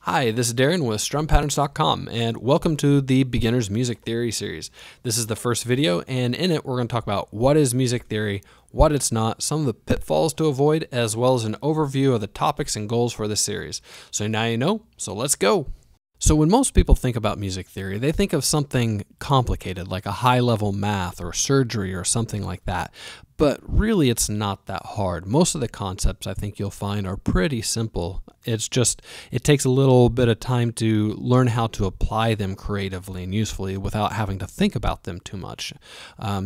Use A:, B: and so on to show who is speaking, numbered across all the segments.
A: Hi, this is Darren with Strumpatterns.com, and welcome to the Beginner's Music Theory series. This is the first video, and in it we're going to talk about what is music theory, what it's not, some of the pitfalls to avoid, as well as an overview of the topics and goals for this series. So now you know, so let's go! So when most people think about music theory, they think of something complicated like a high-level math or surgery or something like that. But really it's not that hard. Most of the concepts I think you'll find are pretty simple. It's just, it takes a little bit of time to learn how to apply them creatively and usefully without having to think about them too much.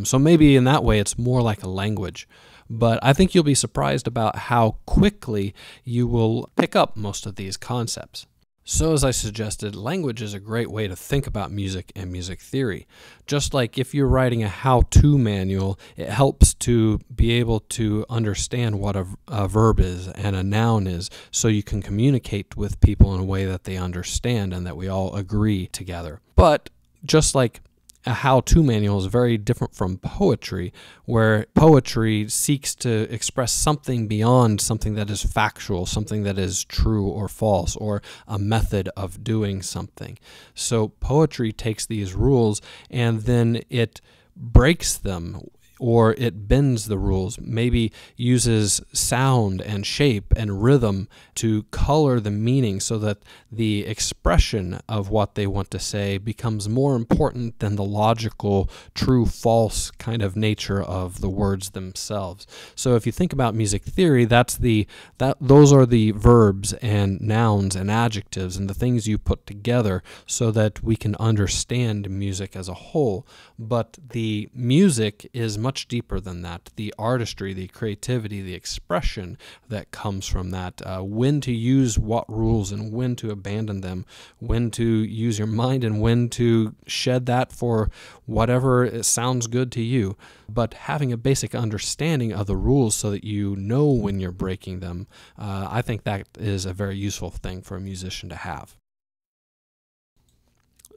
A: So maybe in that way it's more like a language. But I think you'll be surprised about how quickly you will pick up most of these concepts. So as I suggested, language is a great way to think about music and music theory. Just like if you're writing a how-to manual, it helps to be able to understand what a verb is and a noun is, so you can communicate with people in a way that they understand and that we all agree together. But just like a how-to manual is very different from poetry, where poetry seeks to express something beyond something that is factual, something that is true or false, or a method of doing something. So poetry takes these rules and then it breaks them, or it bends the rules, maybe uses sound and shape and rhythm to color the meaning so that the expression of what they want to say becomes more important than the logical, true, false kind of nature of the words themselves. So if you think about music theory, those are the verbs and nouns and adjectives and the things you put together so that we can understand music as a whole. But the music is much deeper than that. The artistry, the creativity, the expression that comes from that, when to use what rules and when to abandon them, when to use your mind and when to shed that for whatever it sounds good to you. But having a basic understanding of the rules so that you know when you're breaking them, I think that is a very useful thing for a musician to have.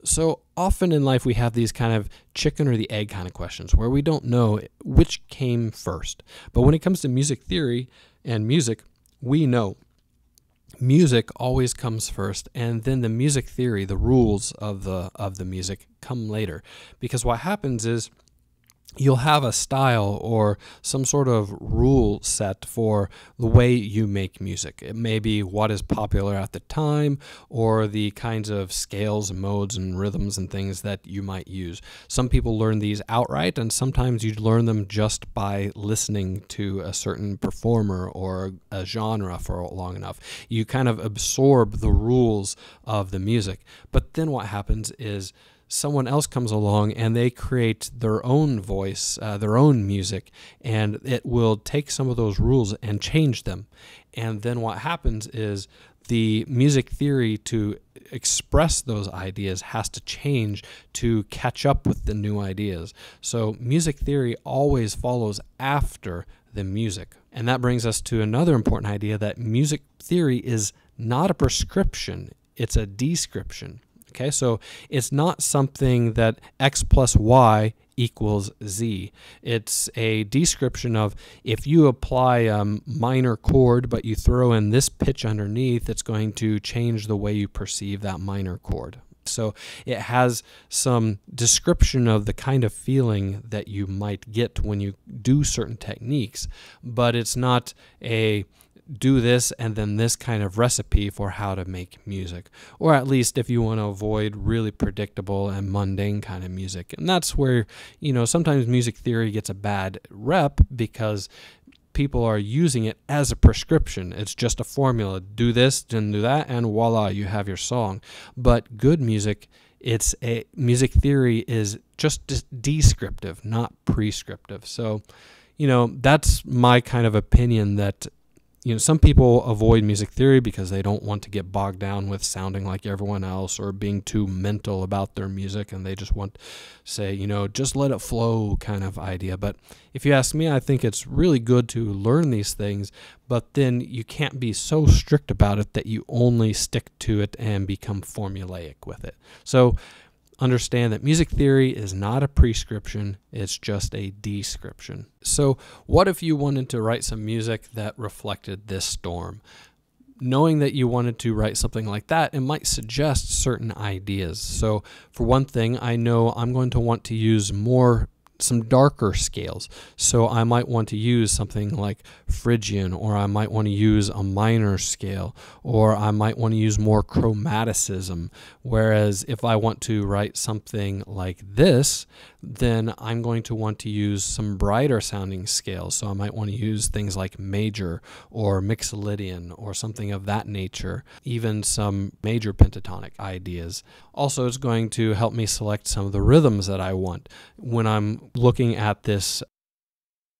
A: So often in life we have these kind of chicken or the egg kind of questions where we don't know which came first. But when it comes to music theory and music, we know music always comes first, and then the music theory, the rules of the music, come later. Because what happens is you'll have a style or some sort of rule set for the way you make music. It may be what is popular at the time or the kinds of scales and modes and rhythms and things that you might use. Some people learn these outright, and sometimes you learn them just by listening to a certain performer or a genre for long enough. You kind of absorb the rules of the music. But then what happens is someone else comes along and they create their own voice, their own music, and it will take some of those rules and change them. And then what happens is the music theory to express those ideas has to change to catch up with the new ideas. So music theory always follows after the music. And that brings us to another important idea, that music theory is not a prescription, it's a description. Okay, so it's not something that X plus Y equals Z. It's a description of, if you apply a minor chord but you throw in this pitch underneath, it's going to change the way you perceive that minor chord. So it has some description of the kind of feeling that you might get when you do certain techniques, but it's not a do this and then this kind of recipe for how to make music, or at least if you want to avoid really predictable and mundane kind of music. And that's where, sometimes music theory gets a bad rep because people are using it as a prescription. It's just a formula. Do this, then do that, and voila, you have your song. But good music, music theory is just descriptive, not prescriptive. So, that's my kind of opinion, that some people avoid music theory because they don't want to get bogged down with sounding like everyone else or being too mental about their music, and they just want to say, just let it flow kind of idea. But if you ask me, I think it's really good to learn these things, but then you can't be so strict about it that you only stick to it and become formulaic with it. So understand that music theory is not a prescription, it's just a description. So what if you wanted to write some music that reflected this storm? knowing that you wanted to write something like that, it might suggest certain ideas. So for one thing, I know I'm going to want to use some darker scales. So I might want to use something like Phrygian, or I might want to use a minor scale, or I might want to use more chromaticism. Whereas if I want to write something like this, then I'm going to want to use some brighter sounding scales. So I might want to use things like major or mixolydian or something of that nature, even some major pentatonic ideas. Also, it's going to help me select some of the rhythms that I want. When I'm looking at this,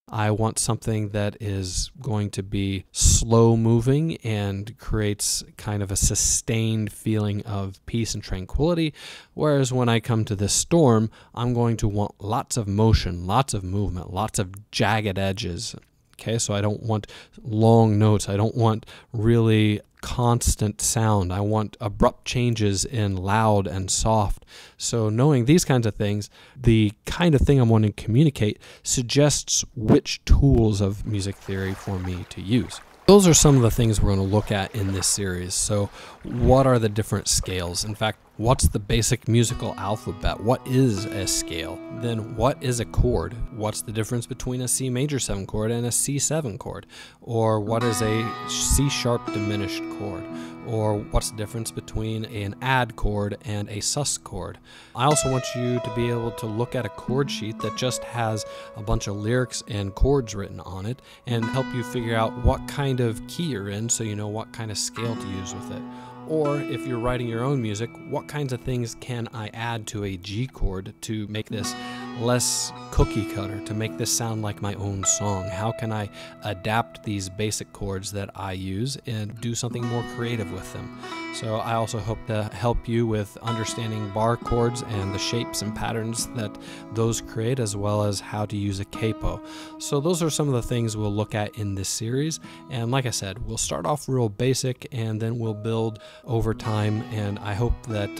A: I want something that is going to be slow moving and creates kind of a sustained feeling of peace and tranquility. Whereas when I come to this storm, I'm going to want lots of motion, lots of movement, lots of jagged edges. Okay, so I don't want long notes. I don't want really constant sound. I want abrupt changes in loud and soft. So knowing these kinds of things, the kind of thing I'm wanting to communicate suggests which tools of music theory for me to use. Those are some of the things we're going to look at in this series. So what are the different scales? In fact, what's the basic musical alphabet? What is a scale? Then what is a chord? What's the difference between a C major 7 chord and a C7 chord? Or what is a C sharp diminished chord? Or what's the difference between an add chord and a sus chord? I also want you to be able to look at a chord sheet that just has a bunch of lyrics and chords written on it and help you figure out what kind of key you're in so you know what kind of scale to use with it. Or if you're writing your own music, what kinds of things can I add to a G chord to make this less cookie cutter, to make this sound like my own song? How can I adapt these basic chords that I use and do something more creative with them? So I also hope to help you with understanding bar chords and the shapes and patterns that those create, as well as how to use a capo. So those are some of the things we'll look at in this series. And like I said, we'll start off real basic and then we'll build over time. And I hope that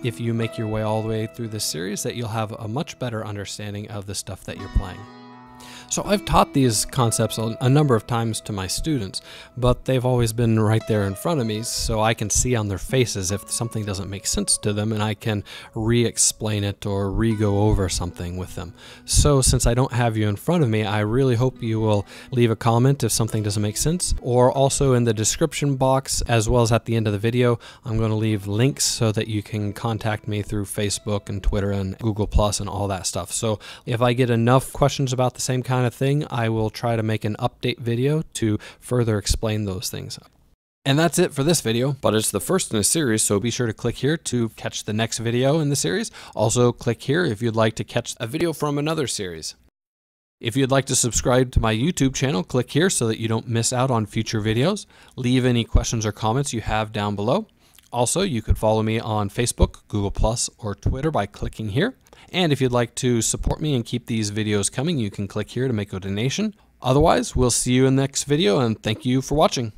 A: if you make your way all the way through this series, that you'll have a much better understanding of the stuff that you're playing. So I've taught these concepts a number of times to my students, but they've always been right there in front of me, so I can see on their faces if something doesn't make sense to them, and I can re-explain it or re-go over something with them. So since I don't have you in front of me, I really hope you will leave a comment if something doesn't make sense, or also in the description box, as well as at the end of the video, I'm going to leave links so that you can contact me through Facebook and Twitter and Google Plus and all that stuff. So if I get enough questions about the same kind of thing, I will try to make an update video to further explain those things. And that's it for this video, but it's the first in a series, so be sure to click here to catch the next video in the series. Also click here if you'd like to catch a video from another series. If you'd like to subscribe to my YouTube channel, click here so that you don't miss out on future videos. Leave any questions or comments you have down below. Also, you could follow me on Facebook, Google+, or Twitter by clicking here. And if you'd like to support me and keep these videos coming, you can click here to make a donation. Otherwise, we'll see you in the next video, and thank you for watching.